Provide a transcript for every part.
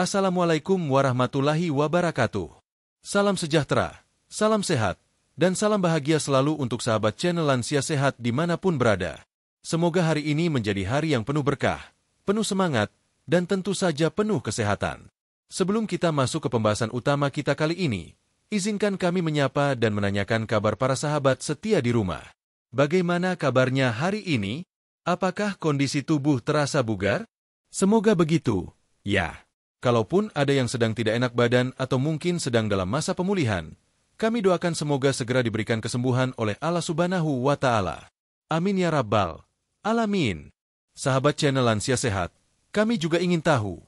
Assalamualaikum warahmatullahi wabarakatuh. Salam sejahtera, salam sehat, dan salam bahagia selalu untuk sahabat channel Lansia Sehat dimanapun berada. Semoga hari ini menjadi hari yang penuh berkah, penuh semangat, dan tentu saja penuh kesehatan. Sebelum kita masuk ke pembahasan utama kita kali ini, izinkan kami menyapa dan menanyakan kabar para sahabat setia di rumah. Bagaimana kabarnya hari ini? Apakah kondisi tubuh terasa bugar? Semoga begitu, ya. Kalaupun ada yang sedang tidak enak badan atau mungkin sedang dalam masa pemulihan, kami doakan semoga segera diberikan kesembuhan oleh Allah Subhanahu wa Ta'ala. Amin ya Rabbal Alamin. Sahabat channel Lansia Sehat, kami juga ingin tahu,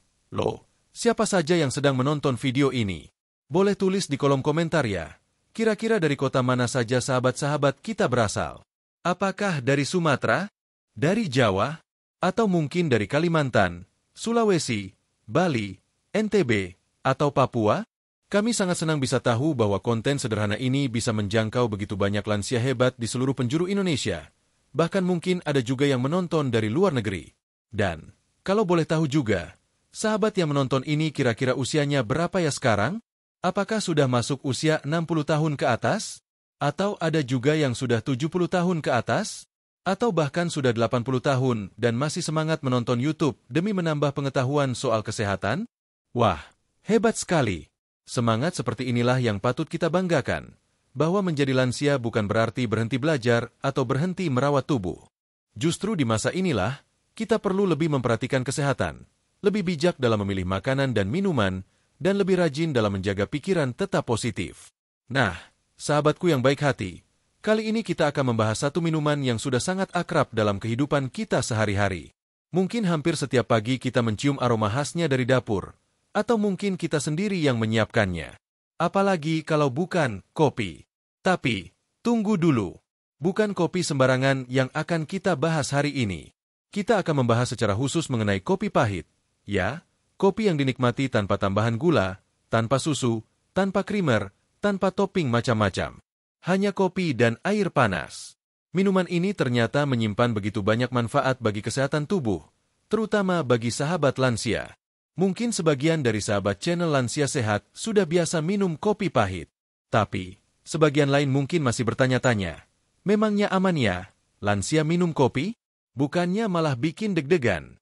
siapa saja yang sedang menonton video ini? Boleh tulis di kolom komentar ya. Kira-kira dari kota mana saja sahabat-sahabat kita berasal? Apakah dari Sumatera, dari Jawa, atau mungkin dari Kalimantan, Sulawesi, Bali, NTB, atau Papua? Kami sangat senang bisa tahu bahwa konten sederhana ini bisa menjangkau begitu banyak lansia hebat di seluruh penjuru Indonesia. Bahkan mungkin ada juga yang menonton dari luar negeri. Dan, kalau boleh tahu juga, sahabat yang menonton ini kira-kira usianya berapa ya sekarang? Apakah sudah masuk usia 60 tahun ke atas? Atau ada juga yang sudah 70 tahun ke atas? Atau bahkan sudah 80 tahun dan masih semangat menonton YouTube demi menambah pengetahuan soal kesehatan? Wah, hebat sekali. Semangat seperti inilah yang patut kita banggakan, bahwa menjadi lansia bukan berarti berhenti belajar atau berhenti merawat tubuh. Justru di masa inilah, kita perlu lebih memperhatikan kesehatan, lebih bijak dalam memilih makanan dan minuman, dan lebih rajin dalam menjaga pikiran tetap positif. Nah, sahabatku yang baik hati, kali ini kita akan membahas satu minuman yang sudah sangat akrab dalam kehidupan kita sehari-hari. Mungkin hampir setiap pagi kita mencium aroma khasnya dari dapur, atau mungkin kita sendiri yang menyiapkannya. Apalagi kalau bukan kopi. Tapi, tunggu dulu. Bukan kopi sembarangan yang akan kita bahas hari ini. Kita akan membahas secara khusus mengenai kopi pahit. Ya, kopi yang dinikmati tanpa tambahan gula, tanpa susu, tanpa krimer, tanpa topping macam-macam. Hanya kopi dan air panas. Minuman ini ternyata menyimpan begitu banyak manfaat bagi kesehatan tubuh, terutama bagi sahabat lansia. Mungkin sebagian dari sahabat channel Lansia Sehat sudah biasa minum kopi pahit. Tapi, sebagian lain mungkin masih bertanya-tanya, memangnya aman ya, lansia minum kopi? Bukannya malah bikin deg-degan?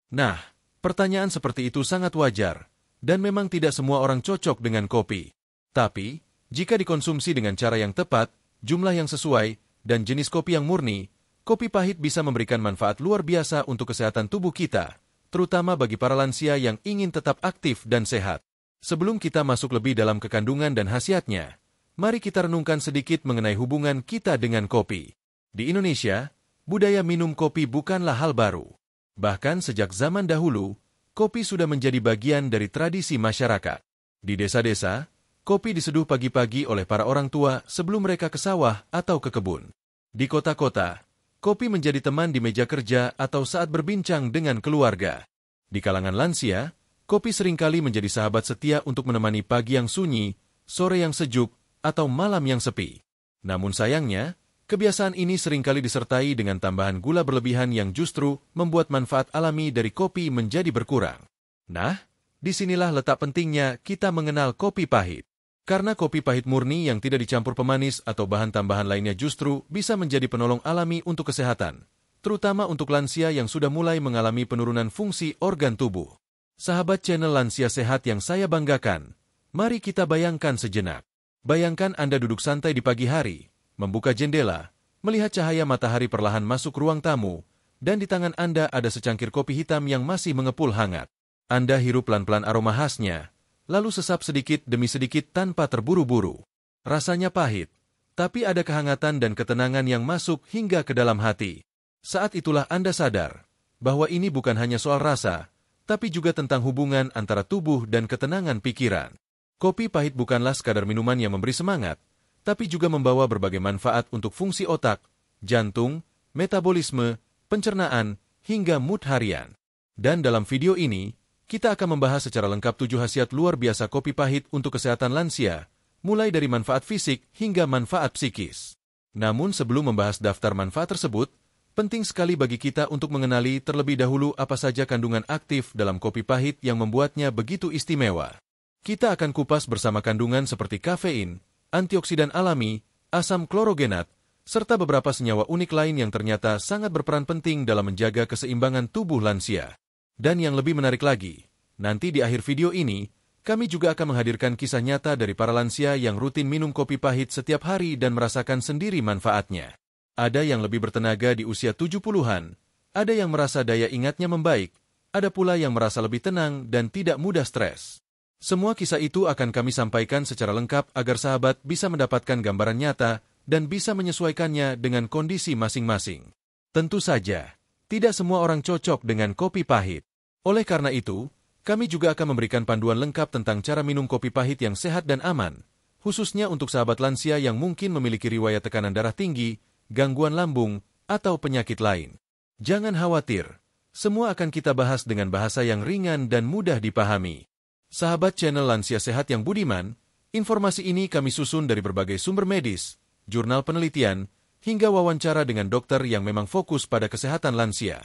Nah, pertanyaan seperti itu sangat wajar, dan memang tidak semua orang cocok dengan kopi. Tapi, jika dikonsumsi dengan cara yang tepat, jumlah yang sesuai, dan jenis kopi yang murni, kopi pahit bisa memberikan manfaat luar biasa untuk kesehatan tubuh kita, terutama bagi para lansia yang ingin tetap aktif dan sehat. Sebelum kita masuk lebih dalam kekandungan dan khasiatnya, mari kita renungkan sedikit mengenai hubungan kita dengan kopi. Di Indonesia, budaya minum kopi bukanlah hal baru. Bahkan sejak zaman dahulu, kopi sudah menjadi bagian dari tradisi masyarakat. Di desa-desa, kopi diseduh pagi-pagi oleh para orang tua sebelum mereka ke sawah atau ke kebun. Di kota-kota, kopi menjadi teman di meja kerja atau saat berbincang dengan keluarga. Di kalangan lansia, kopi seringkali menjadi sahabat setia untuk menemani pagi yang sunyi, sore yang sejuk, atau malam yang sepi. Namun sayangnya, kebiasaan ini seringkali disertai dengan tambahan gula berlebihan yang justru membuat manfaat alami dari kopi menjadi berkurang. Nah, disinilah letak pentingnya kita mengenal kopi pahit. Karena kopi pahit murni yang tidak dicampur pemanis atau bahan tambahan lainnya justru bisa menjadi penolong alami untuk kesehatan, terutama untuk lansia yang sudah mulai mengalami penurunan fungsi organ tubuh. Sahabat channel Lansia Sehat yang saya banggakan, mari kita bayangkan sejenak. Bayangkan Anda duduk santai di pagi hari, membuka jendela, melihat cahaya matahari perlahan masuk ruang tamu, dan di tangan Anda ada secangkir kopi hitam yang masih mengepul hangat. Anda hirup pelan-pelan aroma khasnya, lalu sesap sedikit demi sedikit tanpa terburu-buru. Rasanya pahit, tapi ada kehangatan dan ketenangan yang masuk hingga ke dalam hati. Saat itulah Anda sadar bahwa ini bukan hanya soal rasa, tapi juga tentang hubungan antara tubuh dan ketenangan pikiran. Kopi pahit bukanlah sekadar minuman yang memberi semangat, tapi juga membawa berbagai manfaat untuk fungsi otak, jantung, metabolisme, pencernaan, hingga mood harian. Dan dalam video ini, kita akan membahas secara lengkap 7 khasiat luar biasa kopi pahit untuk kesehatan lansia, mulai dari manfaat fisik hingga manfaat psikis. Namun sebelum membahas daftar manfaat tersebut, penting sekali bagi kita untuk mengenali terlebih dahulu apa saja kandungan aktif dalam kopi pahit yang membuatnya begitu istimewa. Kita akan kupas bersama kandungan seperti kafein, antioksidan alami, asam klorogenat, serta beberapa senyawa unik lain yang ternyata sangat berperan penting dalam menjaga keseimbangan tubuh lansia. Dan yang lebih menarik lagi, nanti di akhir video ini, kami juga akan menghadirkan kisah nyata dari para lansia yang rutin minum kopi pahit setiap hari dan merasakan sendiri manfaatnya. Ada yang lebih bertenaga di usia 70-an, ada yang merasa daya ingatnya membaik, ada pula yang merasa lebih tenang dan tidak mudah stres. Semua kisah itu akan kami sampaikan secara lengkap agar sahabat bisa mendapatkan gambaran nyata dan bisa menyesuaikannya dengan kondisi masing-masing. Tentu saja, tidak semua orang cocok dengan kopi pahit. Oleh karena itu, kami juga akan memberikan panduan lengkap tentang cara minum kopi pahit yang sehat dan aman, khususnya untuk sahabat lansia yang mungkin memiliki riwayat tekanan darah tinggi, gangguan lambung, atau penyakit lain. Jangan khawatir, semua akan kita bahas dengan bahasa yang ringan dan mudah dipahami. Sahabat channel Lansia Sehat yang budiman, informasi ini kami susun dari berbagai sumber medis, jurnal penelitian, hingga wawancara dengan dokter yang memang fokus pada kesehatan lansia.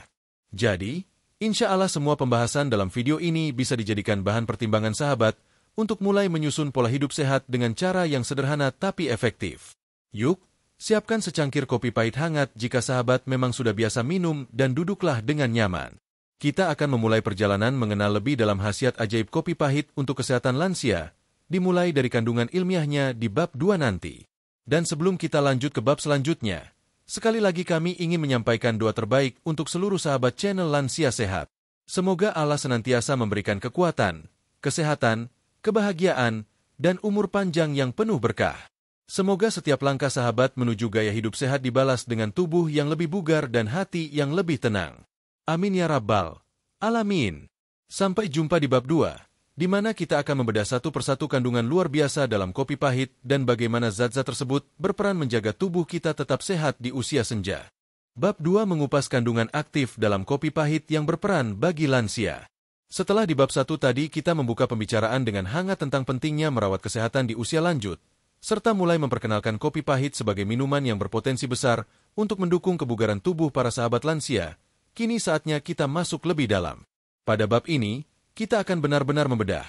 Jadi, insya Allah semua pembahasan dalam video ini bisa dijadikan bahan pertimbangan sahabat untuk mulai menyusun pola hidup sehat dengan cara yang sederhana tapi efektif. Yuk, siapkan secangkir kopi pahit hangat jika sahabat memang sudah biasa minum dan duduklah dengan nyaman. Kita akan memulai perjalanan mengenal lebih dalam khasiat ajaib kopi pahit untuk kesehatan lansia, dimulai dari kandungan ilmiahnya di bab 2 nanti. Dan sebelum kita lanjut ke bab selanjutnya, sekali lagi kami ingin menyampaikan doa terbaik untuk seluruh sahabat channel Lansia Sehat. Semoga Allah senantiasa memberikan kekuatan, kesehatan, kebahagiaan, dan umur panjang yang penuh berkah. Semoga setiap langkah sahabat menuju gaya hidup sehat dibalas dengan tubuh yang lebih bugar dan hati yang lebih tenang. Amin ya Rabbal Alamin. Sampai jumpa di bab 2, di mana kita akan membedah satu persatu kandungan luar biasa dalam kopi pahit dan bagaimana zat-zat tersebut berperan menjaga tubuh kita tetap sehat di usia senja. Bab 2 mengupas kandungan aktif dalam kopi pahit yang berperan bagi lansia. Setelah di bab 1 tadi kita membuka pembicaraan dengan hangat tentang pentingnya merawat kesehatan di usia lanjut, serta mulai memperkenalkan kopi pahit sebagai minuman yang berpotensi besar untuk mendukung kebugaran tubuh para sahabat lansia. Kini saatnya kita masuk lebih dalam. Pada bab ini, kita akan benar-benar membedah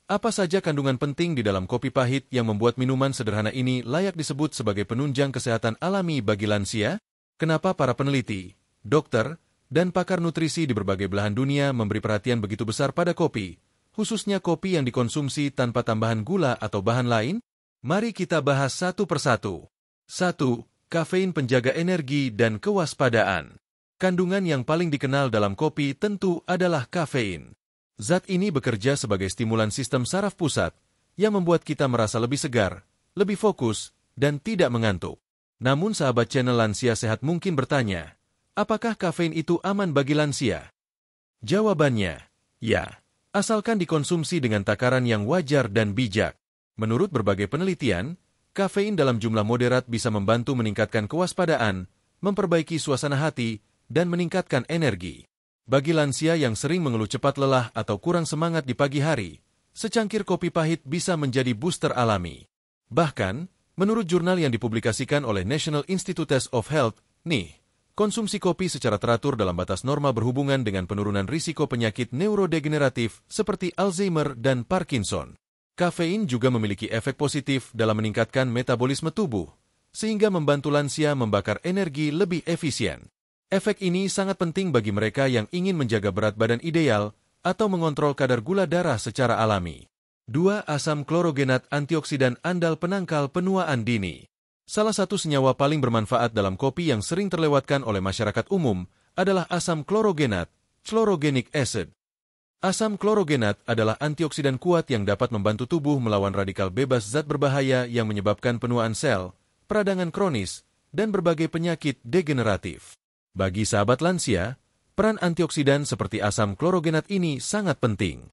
apa saja kandungan penting di dalam kopi pahit yang membuat minuman sederhana ini layak disebut sebagai penunjang kesehatan alami bagi lansia. Kenapa para peneliti, dokter, dan pakar nutrisi di berbagai belahan dunia memberi perhatian begitu besar pada kopi, khususnya kopi yang dikonsumsi tanpa tambahan gula atau bahan lain? Mari kita bahas satu persatu. 1. Kafein penjaga energi dan kewaspadaan. Kandungan yang paling dikenal dalam kopi tentu adalah kafein. Zat ini bekerja sebagai stimulan sistem saraf pusat, yang membuat kita merasa lebih segar, lebih fokus, dan tidak mengantuk. Namun sahabat channel Lansia Sehat mungkin bertanya, apakah kafein itu aman bagi lansia? Jawabannya, ya, asalkan dikonsumsi dengan takaran yang wajar dan bijak. Menurut berbagai penelitian, kafein dalam jumlah moderat bisa membantu meningkatkan kewaspadaan, memperbaiki suasana hati, dan meningkatkan energi. Bagi lansia yang sering mengeluh cepat lelah atau kurang semangat di pagi hari, secangkir kopi pahit bisa menjadi booster alami. Bahkan, menurut jurnal yang dipublikasikan oleh National Institutes of Health, NIH, konsumsi kopi secara teratur dalam batas normal berhubungan dengan penurunan risiko penyakit neurodegeneratif seperti Alzheimer dan Parkinson. Kafein juga memiliki efek positif dalam meningkatkan metabolisme tubuh, sehingga membantu lansia membakar energi lebih efisien. Efek ini sangat penting bagi mereka yang ingin menjaga berat badan ideal atau mengontrol kadar gula darah secara alami. 2. Asam klorogenat antioksidan andal penangkal penuaan dini. Salah satu senyawa paling bermanfaat dalam kopi yang sering terlewatkan oleh masyarakat umum adalah asam klorogenat, chlorogenic acid. Asam klorogenat adalah antioksidan kuat yang dapat membantu tubuh melawan radikal bebas zat berbahaya yang menyebabkan penuaan sel, peradangan kronis, dan berbagai penyakit degeneratif. Bagi sahabat lansia, peran antioksidan seperti asam klorogenat ini sangat penting.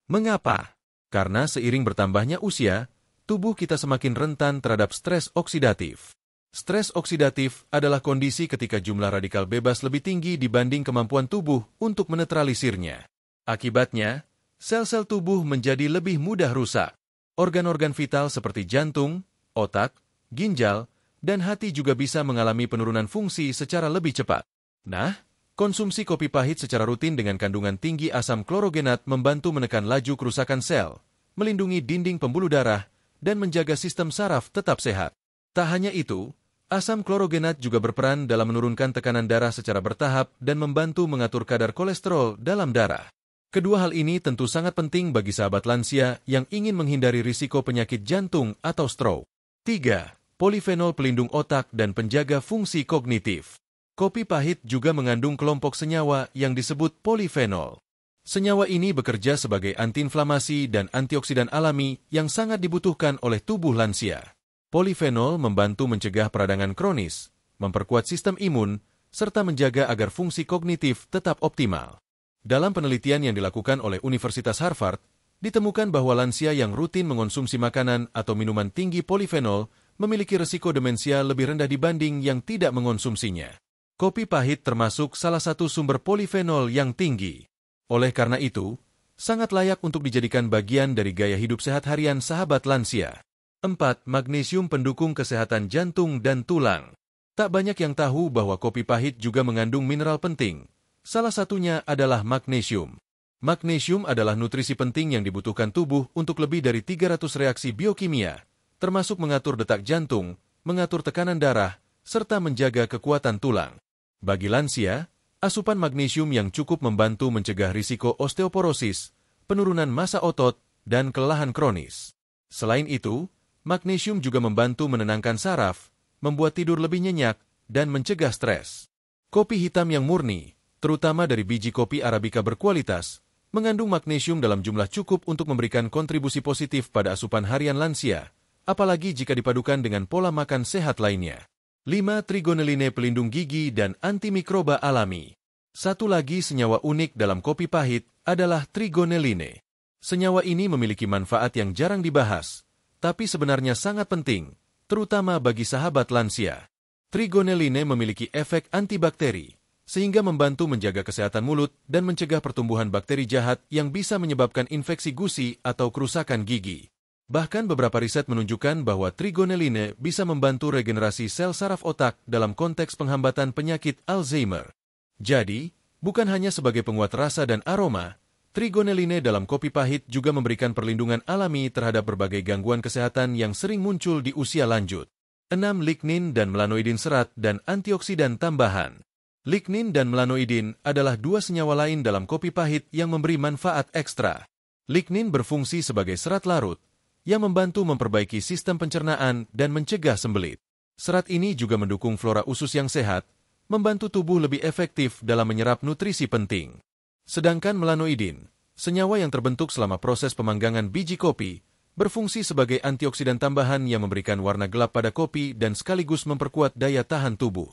Mengapa? Karena seiring bertambahnya usia, tubuh kita semakin rentan terhadap stres oksidatif. Stres oksidatif adalah kondisi ketika jumlah radikal bebas lebih tinggi dibanding kemampuan tubuh untuk menetralisirnya. Akibatnya, sel-sel tubuh menjadi lebih mudah rusak. Organ-organ vital seperti jantung, otak, ginjal, dan hati juga bisa mengalami penurunan fungsi secara lebih cepat. Nah, konsumsi kopi pahit secara rutin dengan kandungan tinggi asam klorogenat membantu menekan laju kerusakan sel, melindungi dinding pembuluh darah, dan menjaga sistem saraf tetap sehat. Tak hanya itu, asam klorogenat juga berperan dalam menurunkan tekanan darah secara bertahap dan membantu mengatur kadar kolesterol dalam darah. Kedua hal ini tentu sangat penting bagi sahabat lansia yang ingin menghindari risiko penyakit jantung atau stroke. 3. Polifenol pelindung otak dan penjaga fungsi kognitif. Kopi pahit juga mengandung kelompok senyawa yang disebut polifenol. Senyawa ini bekerja sebagai antiinflamasi dan antioksidan alami yang sangat dibutuhkan oleh tubuh lansia. Polifenol membantu mencegah peradangan kronis, memperkuat sistem imun, serta menjaga agar fungsi kognitif tetap optimal. Dalam penelitian yang dilakukan oleh Universitas Harvard, ditemukan bahwa lansia yang rutin mengonsumsi makanan atau minuman tinggi polifenol memiliki risiko demensia lebih rendah dibanding yang tidak mengonsumsinya. Kopi pahit termasuk salah satu sumber polifenol yang tinggi. Oleh karena itu, sangat layak untuk dijadikan bagian dari gaya hidup sehat harian sahabat lansia. 4. Magnesium pendukung kesehatan jantung dan tulang. Tak banyak yang tahu bahwa kopi pahit juga mengandung mineral penting. Salah satunya adalah magnesium. Magnesium adalah nutrisi penting yang dibutuhkan tubuh untuk lebih dari 300 reaksi biokimia, termasuk mengatur detak jantung, mengatur tekanan darah, serta menjaga kekuatan tulang. Bagi lansia, asupan magnesium yang cukup membantu mencegah risiko osteoporosis, penurunan massa otot, dan kelelahan kronis. Selain itu, magnesium juga membantu menenangkan saraf, membuat tidur lebih nyenyak, dan mencegah stres. Kopi hitam yang murni, terutama dari biji kopi Arabica berkualitas, mengandung magnesium dalam jumlah cukup untuk memberikan kontribusi positif pada asupan harian lansia, apalagi jika dipadukan dengan pola makan sehat lainnya. 5. Trigoneline pelindung gigi dan antimikroba alami. Satu lagi senyawa unik dalam kopi pahit adalah trigoneline. Senyawa ini memiliki manfaat yang jarang dibahas, tapi sebenarnya sangat penting, terutama bagi sahabat lansia. Trigoneline memiliki efek antibakteri, sehingga membantu menjaga kesehatan mulut dan mencegah pertumbuhan bakteri jahat yang bisa menyebabkan infeksi gusi atau kerusakan gigi. Bahkan beberapa riset menunjukkan bahwa trigoneline bisa membantu regenerasi sel saraf otak dalam konteks penghambatan penyakit Alzheimer. Jadi, bukan hanya sebagai penguat rasa dan aroma, trigoneline dalam kopi pahit juga memberikan perlindungan alami terhadap berbagai gangguan kesehatan yang sering muncul di usia lanjut. 6. Lignin dan melanoidin serat dan antioksidan tambahan. Lignin dan melanoidin adalah dua senyawa lain dalam kopi pahit yang memberi manfaat ekstra. Lignin berfungsi sebagai serat larut, yang membantu memperbaiki sistem pencernaan dan mencegah sembelit. Serat ini juga mendukung flora usus yang sehat, membantu tubuh lebih efektif dalam menyerap nutrisi penting. Sedangkan melanoidin, senyawa yang terbentuk selama proses pemanggangan biji kopi, berfungsi sebagai antioksidan tambahan yang memberikan warna gelap pada kopi dan sekaligus memperkuat daya tahan tubuh.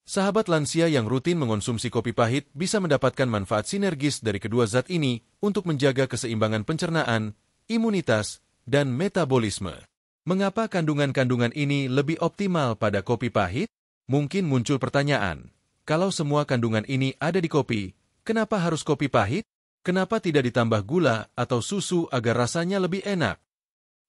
Sahabat lansia yang rutin mengonsumsi kopi pahit bisa mendapatkan manfaat sinergis dari kedua zat ini untuk menjaga keseimbangan pencernaan, imunitas, dan metabolisme. Mengapa kandungan-kandungan ini lebih optimal pada kopi pahit? Mungkin muncul pertanyaan, kalau semua kandungan ini ada di kopi, kenapa harus kopi pahit? Kenapa tidak ditambah gula atau susu agar rasanya lebih enak?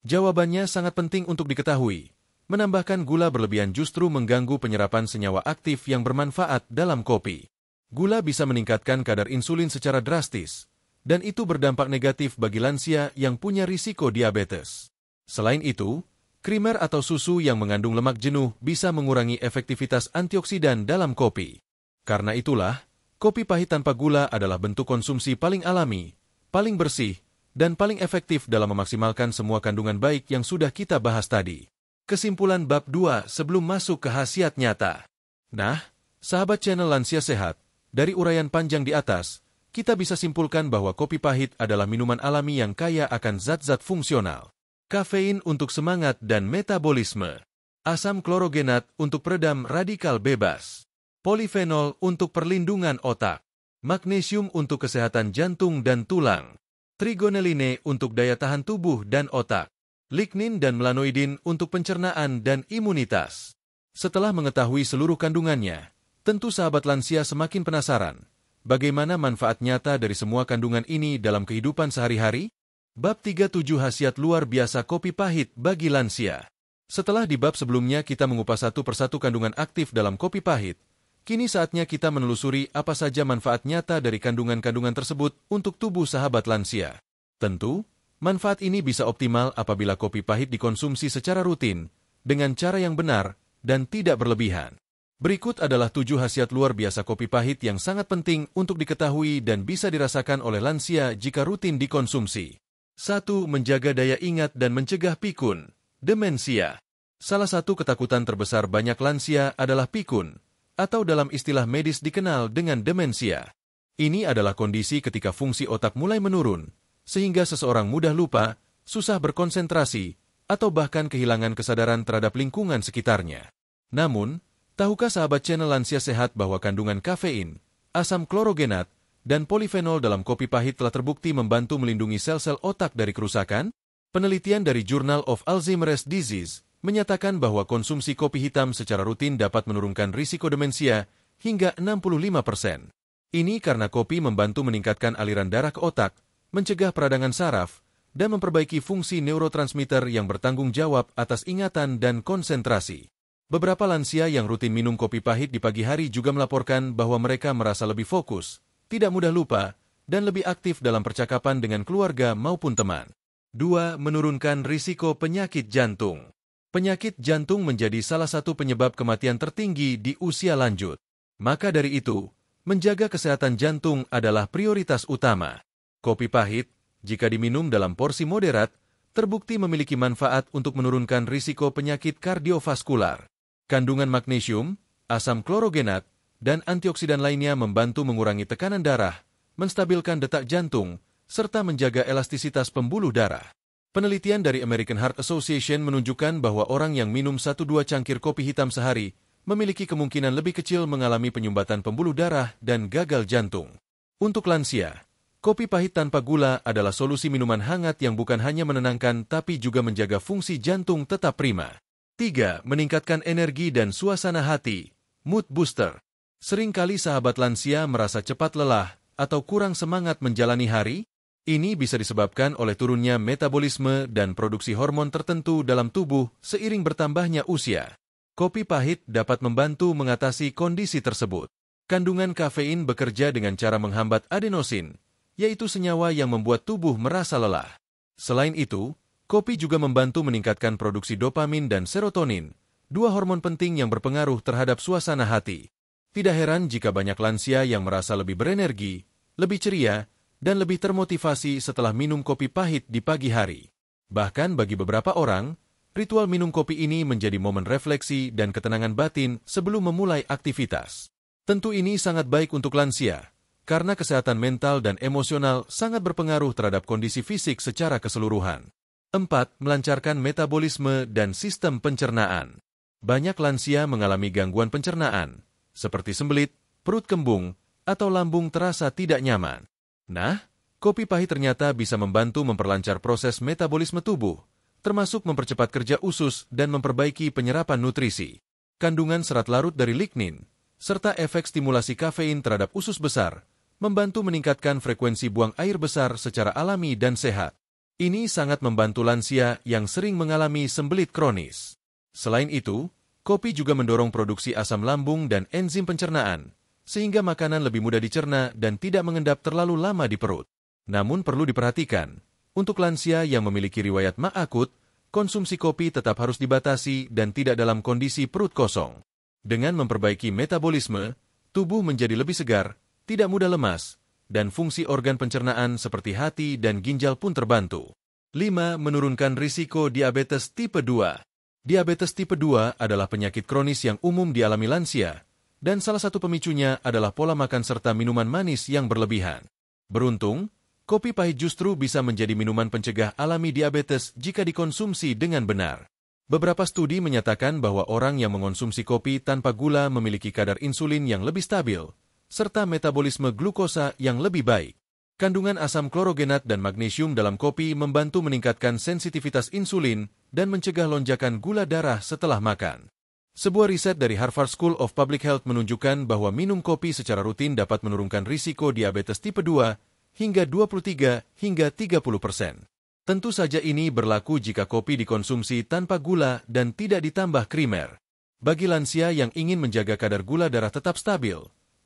Jawabannya sangat penting untuk diketahui. Menambahkan gula berlebihan justru mengganggu penyerapan senyawa aktif yang bermanfaat dalam kopi. Gula bisa meningkatkan kadar insulin secara drastis, dan itu berdampak negatif bagi lansia yang punya risiko diabetes. Selain itu, krimer atau susu yang mengandung lemak jenuh bisa mengurangi efektivitas antioksidan dalam kopi. Karena itulah, kopi pahit tanpa gula adalah bentuk konsumsi paling alami, paling bersih, dan paling efektif dalam memaksimalkan semua kandungan baik yang sudah kita bahas tadi. Kesimpulan bab 2 sebelum masuk ke khasiat nyata. Nah, sahabat channel Lansia Sehat, dari uraian panjang di atas, kita bisa simpulkan bahwa kopi pahit adalah minuman alami yang kaya akan zat-zat fungsional. Kafein untuk semangat dan metabolisme. Asam klorogenat untuk peredam radikal bebas. Polifenol untuk perlindungan otak. Magnesium untuk kesehatan jantung dan tulang. Trigoneline untuk daya tahan tubuh dan otak. Lignin dan melanoidin untuk pencernaan dan imunitas. Setelah mengetahui seluruh kandungannya, tentu sahabat lansia semakin penasaran, bagaimana manfaat nyata dari semua kandungan ini dalam kehidupan sehari-hari? Bab 37 khasiat luar biasa kopi pahit bagi lansia. Setelah di bab sebelumnya kita mengupas satu persatu kandungan aktif dalam kopi pahit, Kini saatnya kita menelusuri apa saja manfaat nyata dari kandungan-kandungan tersebut untuk tubuh sahabat lansia. Tentu, manfaat ini bisa optimal apabila kopi pahit dikonsumsi secara rutin, dengan cara yang benar, dan tidak berlebihan. Berikut adalah 7 khasiat luar biasa kopi pahit yang sangat penting untuk diketahui dan bisa dirasakan oleh lansia jika rutin dikonsumsi. 1. Menjaga daya ingat dan mencegah pikun. Demensia. Salah satu ketakutan terbesar banyak lansia adalah pikun, atau dalam istilah medis dikenal dengan demensia. Ini adalah kondisi ketika fungsi otak mulai menurun, sehingga seseorang mudah lupa, susah berkonsentrasi, atau bahkan kehilangan kesadaran terhadap lingkungan sekitarnya. Namun, tahukah sahabat channel Lansia Sehat bahwa kandungan kafein, asam klorogenat, dan polifenol dalam kopi pahit telah terbukti membantu melindungi sel-sel otak dari kerusakan? Penelitian dari Journal of Alzheimer's Disease menyatakan bahwa konsumsi kopi hitam secara rutin dapat menurunkan risiko demensia hingga 65%. Ini karena kopi membantu meningkatkan aliran darah ke otak, mencegah peradangan saraf, dan memperbaiki fungsi neurotransmitter yang bertanggung jawab atas ingatan dan konsentrasi. Beberapa lansia yang rutin minum kopi pahit di pagi hari juga melaporkan bahwa mereka merasa lebih fokus, tidak mudah lupa, dan lebih aktif dalam percakapan dengan keluarga maupun teman. 2. Menurunkan risiko penyakit jantung. Penyakit jantung menjadi salah satu penyebab kematian tertinggi di usia lanjut. Maka dari itu, menjaga kesehatan jantung adalah prioritas utama. Kopi pahit, jika diminum dalam porsi moderat, terbukti memiliki manfaat untuk menurunkan risiko penyakit kardiovaskular. Kandungan magnesium, asam klorogenat, dan antioksidan lainnya membantu mengurangi tekanan darah, menstabilkan detak jantung, serta menjaga elastisitas pembuluh darah. Penelitian dari American Heart Association menunjukkan bahwa orang yang minum 1-2 cangkir kopi hitam sehari memiliki kemungkinan lebih kecil mengalami penyumbatan pembuluh darah dan gagal jantung. Untuk lansia, kopi pahit tanpa gula adalah solusi minuman hangat yang bukan hanya menenangkan tapi juga menjaga fungsi jantung tetap prima. 3. Meningkatkan energi dan suasana hati. Mood booster. Seringkali sahabat lansia merasa cepat lelah atau kurang semangat menjalani hari. Ini bisa disebabkan oleh turunnya metabolisme dan produksi hormon tertentu dalam tubuh seiring bertambahnya usia. Kopi pahit dapat membantu mengatasi kondisi tersebut. Kandungan kafein bekerja dengan cara menghambat adenosin, yaitu senyawa yang membuat tubuh merasa lelah. Selain itu, kopi juga membantu meningkatkan produksi dopamin dan serotonin, 2 hormon penting yang berpengaruh terhadap suasana hati. Tidak heran jika banyak lansia yang merasa lebih berenergi, lebih ceria, dan lebih termotivasi setelah minum kopi pahit di pagi hari. Bahkan bagi beberapa orang, ritual minum kopi ini menjadi momen refleksi dan ketenangan batin sebelum memulai aktivitas. Tentu ini sangat baik untuk lansia, karena kesehatan mental dan emosional sangat berpengaruh terhadap kondisi fisik secara keseluruhan. 4. Melancarkan metabolisme dan sistem pencernaan. Banyak lansia mengalami gangguan pencernaan, seperti sembelit, perut kembung, atau lambung terasa tidak nyaman. Nah, kopi pahit ternyata bisa membantu memperlancar proses metabolisme tubuh, termasuk mempercepat kerja usus dan memperbaiki penyerapan nutrisi. Kandungan serat larut dari lignin, serta efek stimulasi kafein terhadap usus besar, membantu meningkatkan frekuensi buang air besar secara alami dan sehat. Ini sangat membantu lansia yang sering mengalami sembelit kronis. Selain itu, kopi juga mendorong produksi asam lambung dan enzim pencernaan, sehingga makanan lebih mudah dicerna dan tidak mengendap terlalu lama di perut. Namun perlu diperhatikan, untuk lansia yang memiliki riwayat MA akut, konsumsi kopi tetap harus dibatasi dan tidak dalam kondisi perut kosong. Dengan memperbaiki metabolisme, tubuh menjadi lebih segar, tidak mudah lemas, dan fungsi organ pencernaan seperti hati dan ginjal pun terbantu. 5. Menurunkan risiko diabetes tipe 2. Diabetes tipe 2 adalah penyakit kronis yang umum dialami lansia, dan salah satu pemicunya adalah pola makan serta minuman manis yang berlebihan. Beruntung, kopi pahit justru bisa menjadi minuman pencegah alami diabetes jika dikonsumsi dengan benar. Beberapa studi menyatakan bahwa orang yang mengonsumsi kopi tanpa gula memiliki kadar insulin yang lebih stabil, serta metabolisme glukosa yang lebih baik. Kandungan asam klorogenat dan magnesium dalam kopi membantu meningkatkan sensitivitas insulin dan mencegah lonjakan gula darah setelah makan. Sebuah riset dari Harvard School of Public Health menunjukkan bahwa minum kopi secara rutin dapat menurunkan risiko diabetes tipe 2 hingga 23 hingga 30%. Tentu saja ini berlaku jika kopi dikonsumsi tanpa gula dan tidak ditambah krimer. Bagi lansia yang ingin menjaga kadar gula darah tetap stabil,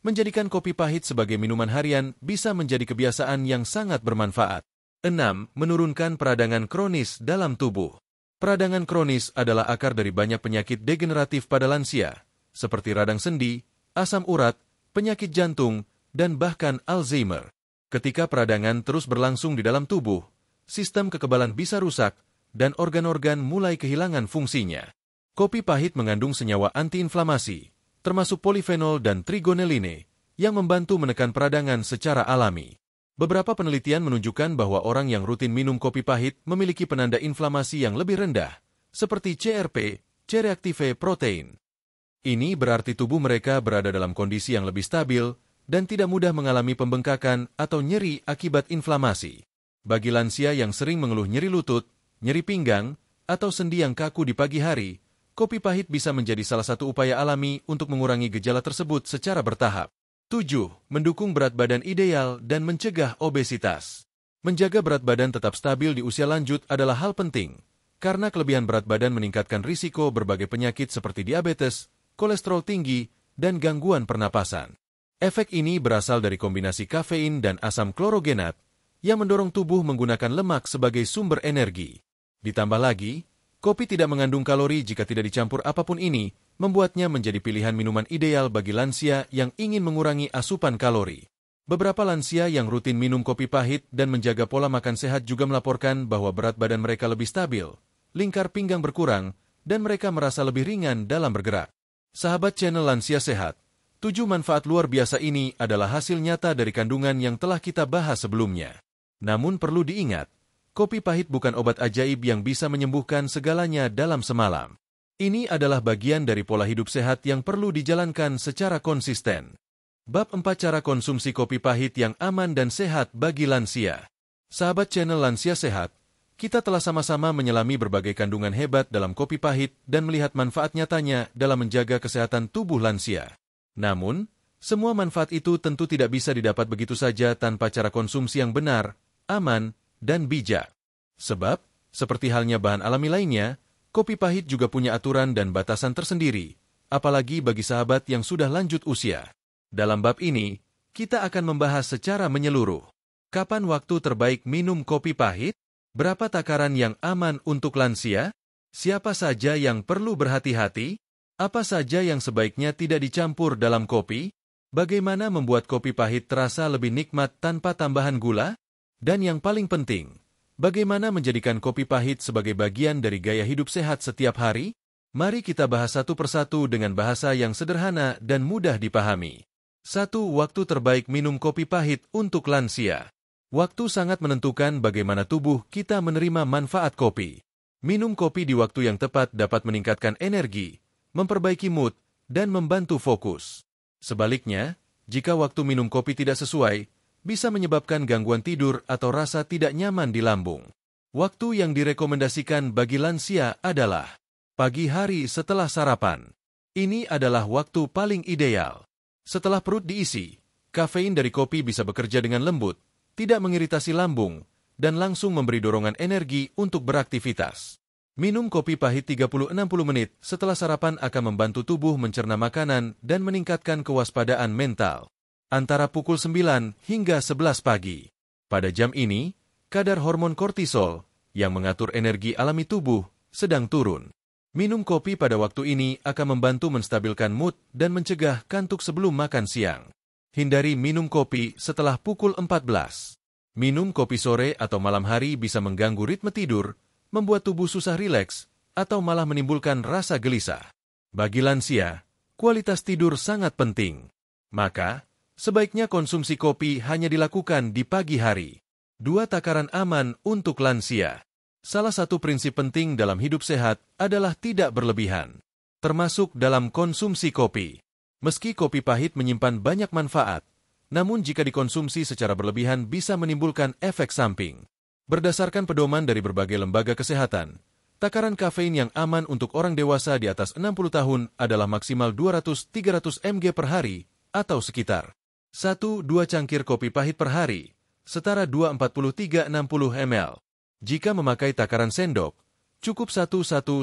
menjadikan kopi pahit sebagai minuman harian bisa menjadi kebiasaan yang sangat bermanfaat. 6. Menurunkan peradangan kronis dalam tubuh. Peradangan kronis adalah akar dari banyak penyakit degeneratif pada lansia, seperti radang sendi, asam urat, penyakit jantung, dan bahkan Alzheimer. Ketika peradangan terus berlangsung di dalam tubuh, sistem kekebalan bisa rusak, dan organ-organ mulai kehilangan fungsinya. Kopi pahit mengandung senyawa antiinflamasi, termasuk polifenol dan trigoneline, yang membantu menekan peradangan secara alami. Beberapa penelitian menunjukkan bahwa orang yang rutin minum kopi pahit memiliki penanda inflamasi yang lebih rendah, seperti CRP, C-reactive protein. Ini berarti tubuh mereka berada dalam kondisi yang lebih stabil dan tidak mudah mengalami pembengkakan atau nyeri akibat inflamasi. Bagi lansia yang sering mengeluh nyeri lutut, nyeri pinggang, atau sendi yang kaku di pagi hari, kopi pahit bisa menjadi salah satu upaya alami untuk mengurangi gejala tersebut secara bertahap. 7. Mendukung berat badan ideal dan mencegah obesitas. Menjaga berat badan tetap stabil di usia lanjut adalah hal penting, karena kelebihan berat badan meningkatkan risiko berbagai penyakit seperti diabetes, kolesterol tinggi, dan gangguan pernapasan. Efek ini berasal dari kombinasi kafein dan asam klorogenat yang mendorong tubuh menggunakan lemak sebagai sumber energi. Ditambah lagi, kopi tidak mengandung kalori jika tidak dicampur apapun ini, membuatnya menjadi pilihan minuman ideal bagi lansia yang ingin mengurangi asupan kalori. Beberapa lansia yang rutin minum kopi pahit dan menjaga pola makan sehat juga melaporkan bahwa berat badan mereka lebih stabil, lingkar pinggang berkurang, dan mereka merasa lebih ringan dalam bergerak. Sahabat channel Lansia Sehat, 7 manfaat luar biasa ini adalah hasil nyata dari kandungan yang telah kita bahas sebelumnya. Namun perlu diingat, kopi pahit bukan obat ajaib yang bisa menyembuhkan segalanya dalam semalam. Ini adalah bagian dari pola hidup sehat yang perlu dijalankan secara konsisten. Bab 4 Cara konsumsi kopi pahit yang aman dan sehat bagi lansia. Sahabat channel Lansia Sehat, kita telah sama-sama menyelami berbagai kandungan hebat dalam kopi pahit dan melihat manfaat nyatanya dalam menjaga kesehatan tubuh lansia. Namun, semua manfaat itu tentu tidak bisa didapat begitu saja tanpa cara konsumsi yang benar, aman, dan bijak. Sebab, seperti halnya bahan alami lainnya, kopi pahit juga punya aturan dan batasan tersendiri, apalagi bagi sahabat yang sudah lanjut usia. Dalam bab ini, kita akan membahas secara menyeluruh. Kapan waktu terbaik minum kopi pahit? Berapa takaran yang aman untuk lansia? Siapa saja yang perlu berhati-hati? Apa saja yang sebaiknya tidak dicampur dalam kopi? Bagaimana membuat kopi pahit terasa lebih nikmat tanpa tambahan gula? Dan yang paling penting, bagaimana menjadikan kopi pahit sebagai bagian dari gaya hidup sehat setiap hari? Mari kita bahas satu persatu dengan bahasa yang sederhana dan mudah dipahami. 1. Waktu terbaik minum kopi pahit untuk lansia. Waktu sangat menentukan bagaimana tubuh kita menerima manfaat kopi. Minum kopi di waktu yang tepat dapat meningkatkan energi, memperbaiki mood, dan membantu fokus. Sebaliknya, jika waktu minum kopi tidak sesuai, bisa menyebabkan gangguan tidur atau rasa tidak nyaman di lambung. Waktu yang direkomendasikan bagi lansia adalah pagi hari setelah sarapan. Ini adalah waktu paling ideal. Setelah perut diisi, kafein dari kopi bisa bekerja dengan lembut, tidak mengiritasi lambung, dan langsung memberi dorongan energi untuk beraktivitas. Minum kopi pahit 30-60 menit setelah sarapan akan membantu tubuh mencerna makanan dan meningkatkan kewaspadaan mental. Antara pukul 9 hingga 11 pagi. Pada jam ini, kadar hormon kortisol, yang mengatur energi alami tubuh, sedang turun. Minum kopi pada waktu ini akan membantu menstabilkan mood dan mencegah kantuk sebelum makan siang. Hindari minum kopi setelah pukul 14. Minum kopi sore atau malam hari bisa mengganggu ritme tidur, membuat tubuh susah rileks, atau malah menimbulkan rasa gelisah. Bagi lansia, kualitas tidur sangat penting. Maka, sebaiknya konsumsi kopi hanya dilakukan di pagi hari. 2. Takaran aman untuk lansia. Salah satu prinsip penting dalam hidup sehat adalah tidak berlebihan, termasuk dalam konsumsi kopi. Meski kopi pahit menyimpan banyak manfaat, namun jika dikonsumsi secara berlebihan bisa menimbulkan efek samping. Berdasarkan pedoman dari berbagai lembaga kesehatan, takaran kafein yang aman untuk orang dewasa di atas 60 tahun adalah maksimal 200-300 mg per hari, atau sekitar 1-2 cangkir kopi pahit per hari, setara 240-360 ml. Jika memakai takaran sendok, Cukup 1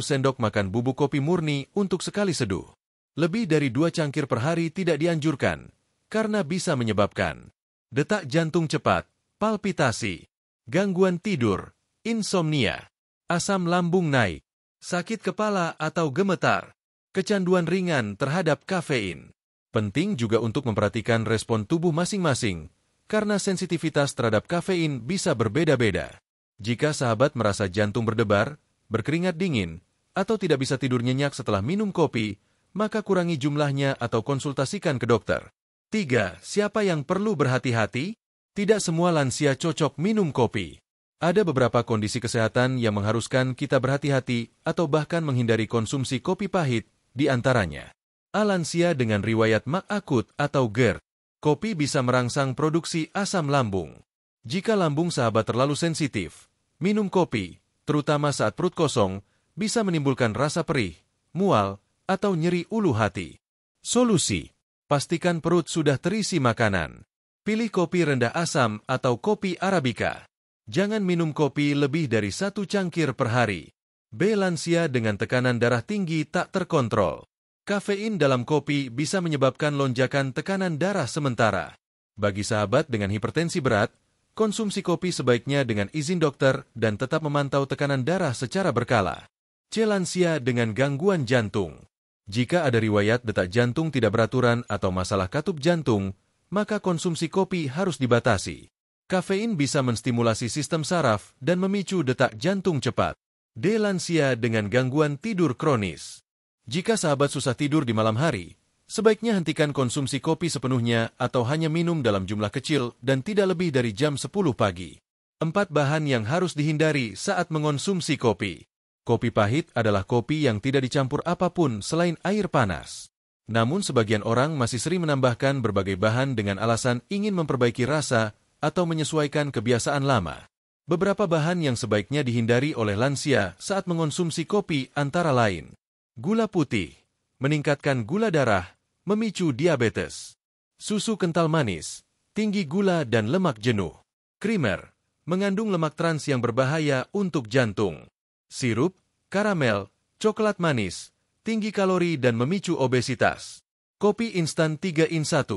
sendok makan bubuk kopi murni untuk sekali seduh. Lebih dari 2 cangkir per hari tidak dianjurkan, karena bisa menyebabkan detak jantung cepat, palpitasi, gangguan tidur, insomnia, asam lambung naik, sakit kepala atau gemetar, kecanduan ringan terhadap kafein. Penting juga untuk memperhatikan respon tubuh masing-masing, karena sensitivitas terhadap kafein bisa berbeda-beda. Jika sahabat merasa jantung berdebar, berkeringat dingin, atau tidak bisa tidur nyenyak setelah minum kopi, maka kurangi jumlahnya atau konsultasikan ke dokter. 3. Siapa yang perlu berhati-hati? Tidak semua lansia cocok minum kopi. Ada beberapa kondisi kesehatan yang mengharuskan kita berhati-hati atau bahkan menghindari konsumsi kopi pahit, di antaranya A. Lansia dengan riwayat MAC akut atau GERD. Kopi bisa merangsang produksi asam lambung. Jika lambung sahabat terlalu sensitif, minum kopi, terutama saat perut kosong, bisa menimbulkan rasa perih, mual, atau nyeri ulu hati. Solusi: pastikan perut sudah terisi makanan. Pilih kopi rendah asam atau kopi Arabica. Jangan minum kopi lebih dari 1 cangkir per hari. B. Lansia dengan tekanan darah tinggi tak terkontrol. Kafein dalam kopi bisa menyebabkan lonjakan tekanan darah sementara. Bagi sahabat dengan hipertensi berat, konsumsi kopi sebaiknya dengan izin dokter dan tetap memantau tekanan darah secara berkala. C. Lansia dengan gangguan jantung. Jika ada riwayat detak jantung tidak beraturan atau masalah katup jantung, maka konsumsi kopi harus dibatasi. Kafein bisa menstimulasi sistem saraf dan memicu detak jantung cepat. D. Lansia dengan gangguan tidur kronis. Jika sahabat susah tidur di malam hari, sebaiknya hentikan konsumsi kopi sepenuhnya atau hanya minum dalam jumlah kecil dan tidak lebih dari jam 10 pagi. 4 bahan yang harus dihindari saat mengonsumsi kopi. Kopi pahit adalah kopi yang tidak dicampur apapun selain air panas. Namun sebagian orang masih sering menambahkan berbagai bahan dengan alasan ingin memperbaiki rasa atau menyesuaikan kebiasaan lama. Beberapa bahan yang sebaiknya dihindari oleh lansia saat mengonsumsi kopi antara lain: gula putih, meningkatkan gula darah, memicu diabetes. Susu kental manis, tinggi gula dan lemak jenuh. Creamer, mengandung lemak trans yang berbahaya untuk jantung. Sirup, karamel, coklat manis, tinggi kalori dan memicu obesitas. Kopi instan 3 in 1,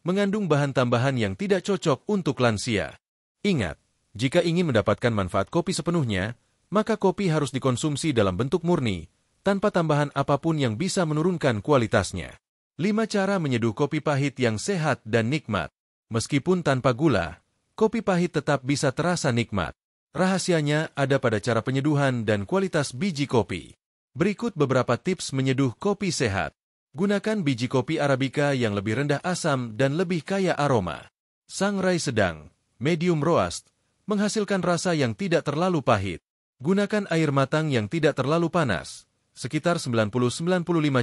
mengandung bahan tambahan yang tidak cocok untuk lansia. Ingat, jika ingin mendapatkan manfaat kopi sepenuhnya, maka kopi harus dikonsumsi dalam bentuk murni, tanpa tambahan apapun yang bisa menurunkan kualitasnya. 5 cara menyeduh kopi pahit yang sehat dan nikmat. Meskipun tanpa gula, kopi pahit tetap bisa terasa nikmat. Rahasianya ada pada cara penyeduhan dan kualitas biji kopi. Berikut beberapa tips menyeduh kopi sehat. Gunakan biji kopi Arabica yang lebih rendah asam dan lebih kaya aroma. Sangrai sedang, medium roast, menghasilkan rasa yang tidak terlalu pahit. Gunakan air matang yang tidak terlalu panas, sekitar 90-95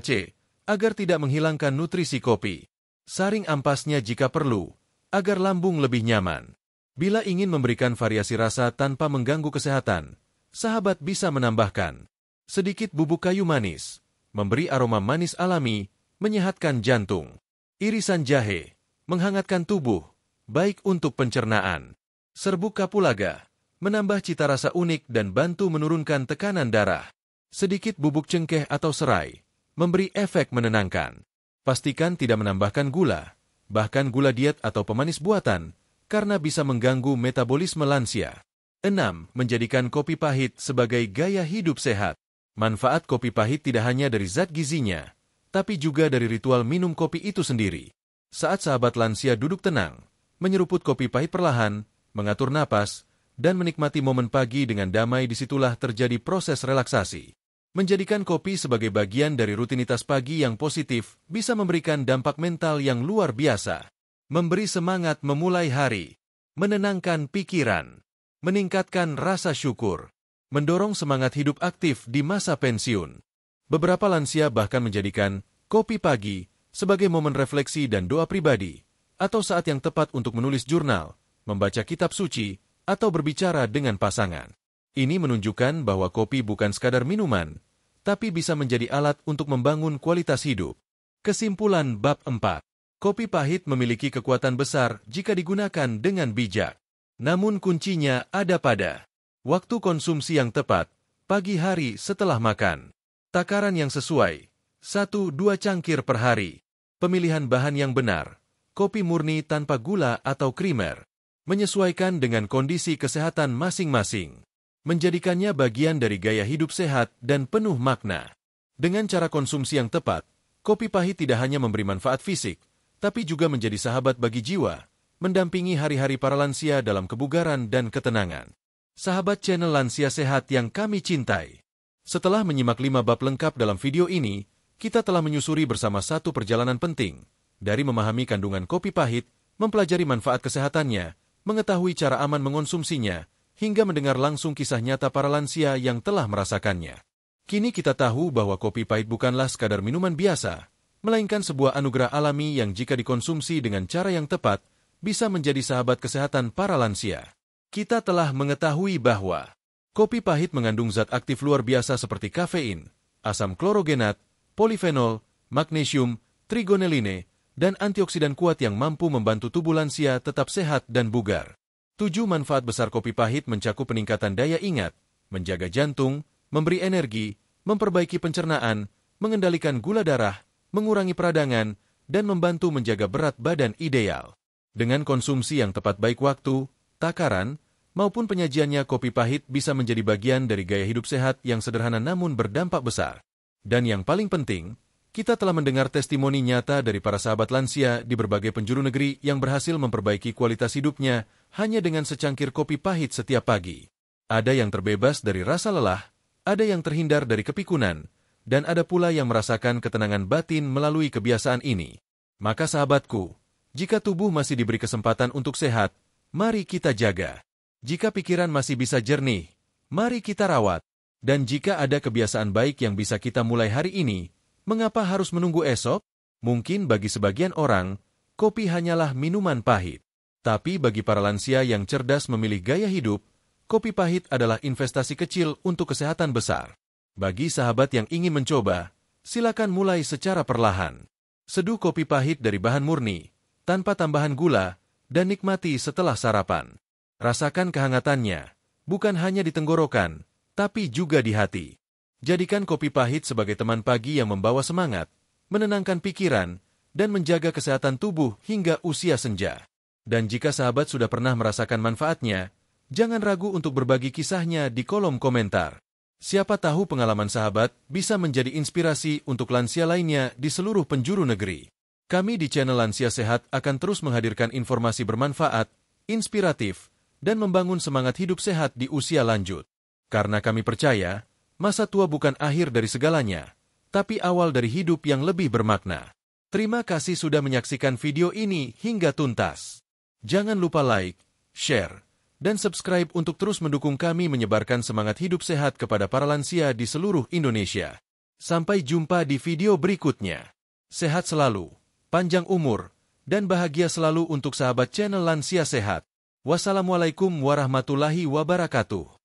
C, agar tidak menghilangkan nutrisi kopi. Saring ampasnya jika perlu, agar lambung lebih nyaman. Bila ingin memberikan variasi rasa tanpa mengganggu kesehatan, sahabat bisa menambahkan sedikit bubuk kayu manis, memberi aroma manis alami, menyehatkan jantung. Irisan jahe, menghangatkan tubuh, baik untuk pencernaan. Serbuk kapulaga, menambah cita rasa unik dan bantu menurunkan tekanan darah. Sedikit bubuk cengkeh atau serai, memberi efek menenangkan. Pastikan tidak menambahkan gula, bahkan gula diet atau pemanis buatan, karena bisa mengganggu metabolisme lansia. 6. Menjadikan kopi pahit sebagai gaya hidup sehat. Manfaat kopi pahit tidak hanya dari zat gizinya, tapi juga dari ritual minum kopi itu sendiri. Saat sahabat lansia duduk tenang, menyeruput kopi pahit perlahan, mengatur napas, dan menikmati momen pagi dengan damai, disitulah terjadi proses relaksasi. Menjadikan kopi sebagai bagian dari rutinitas pagi yang positif bisa memberikan dampak mental yang luar biasa. Memberi semangat memulai hari, menenangkan pikiran, meningkatkan rasa syukur, mendorong semangat hidup aktif di masa pensiun. Beberapa lansia bahkan menjadikan kopi pagi sebagai momen refleksi dan doa pribadi, atau saat yang tepat untuk menulis jurnal, membaca kitab suci, atau berbicara dengan pasangan. Ini menunjukkan bahwa kopi bukan sekadar minuman, tapi bisa menjadi alat untuk membangun kualitas hidup. Kesimpulan bab 4. Kopi pahit memiliki kekuatan besar jika digunakan dengan bijak. Namun kuncinya ada pada waktu konsumsi yang tepat, pagi hari setelah makan. Takaran yang sesuai, 1-2 cangkir per hari. Pemilihan bahan yang benar, kopi murni tanpa gula atau krimer. Menyesuaikan dengan kondisi kesehatan masing-masing. Menjadikannya bagian dari gaya hidup sehat dan penuh makna. Dengan cara konsumsi yang tepat, kopi pahit tidak hanya memberi manfaat fisik, tapi juga menjadi sahabat bagi jiwa, mendampingi hari-hari para lansia dalam kebugaran dan ketenangan. Sahabat channel Lansia Sehat yang kami cintai. Setelah menyimak 5 bab lengkap dalam video ini, kita telah menyusuri bersama satu perjalanan penting, dari memahami kandungan kopi pahit, mempelajari manfaat kesehatannya, mengetahui cara aman mengonsumsinya, hingga mendengar langsung kisah nyata para lansia yang telah merasakannya. Kini kita tahu bahwa kopi pahit bukanlah sekadar minuman biasa, melainkan sebuah anugerah alami yang jika dikonsumsi dengan cara yang tepat, bisa menjadi sahabat kesehatan para lansia. Kita telah mengetahui bahwa kopi pahit mengandung zat aktif luar biasa seperti kafein, asam klorogenat, polifenol, magnesium, trigoneline, dan antioksidan kuat yang mampu membantu tubuh lansia tetap sehat dan bugar. 7 manfaat besar kopi pahit mencakup peningkatan daya ingat, menjaga jantung, memberi energi, memperbaiki pencernaan, mengendalikan gula darah, mengurangi peradangan, dan membantu menjaga berat badan ideal. Dengan konsumsi yang tepat baik waktu, takaran, maupun penyajiannya, kopi pahit bisa menjadi bagian dari gaya hidup sehat yang sederhana namun berdampak besar. Dan yang paling penting, kita telah mendengar testimoni nyata dari para sahabat lansia di berbagai penjuru negeri yang berhasil memperbaiki kualitas hidupnya hanya dengan secangkir kopi pahit setiap pagi. Ada yang terbebas dari rasa lelah, ada yang terhindar dari kepikunan, dan ada pula yang merasakan ketenangan batin melalui kebiasaan ini. Maka sahabatku, jika tubuh masih diberi kesempatan untuk sehat, mari kita jaga. Jika pikiran masih bisa jernih, mari kita rawat. Dan jika ada kebiasaan baik yang bisa kita mulai hari ini, mengapa harus menunggu esok? Mungkin bagi sebagian orang, kopi hanyalah minuman pahit. Tapi bagi para lansia yang cerdas memilih gaya hidup, kopi pahit adalah investasi kecil untuk kesehatan besar. Bagi sahabat yang ingin mencoba, silakan mulai secara perlahan. Seduh kopi pahit dari bahan murni, tanpa tambahan gula, dan nikmati setelah sarapan. Rasakan kehangatannya, bukan hanya di tenggorokan, tapi juga di hati. Jadikan kopi pahit sebagai teman pagi yang membawa semangat, menenangkan pikiran, dan menjaga kesehatan tubuh hingga usia senja. Dan jika sahabat sudah pernah merasakan manfaatnya, jangan ragu untuk berbagi kisahnya di kolom komentar. Siapa tahu pengalaman sahabat bisa menjadi inspirasi untuk lansia lainnya di seluruh penjuru negeri. Kami di channel Lansia Sehat akan terus menghadirkan informasi bermanfaat, inspiratif, dan membangun semangat hidup sehat di usia lanjut. Karena kami percaya, masa tua bukan akhir dari segalanya, tapi awal dari hidup yang lebih bermakna. Terima kasih sudah menyaksikan video ini hingga tuntas. Jangan lupa like, share, dan subscribe untuk terus mendukung kami menyebarkan semangat hidup sehat kepada para lansia di seluruh Indonesia. Sampai jumpa di video berikutnya. Sehat selalu, panjang umur, dan bahagia selalu untuk sahabat channel Lansia Sehat. Wassalamualaikum warahmatullahi wabarakatuh.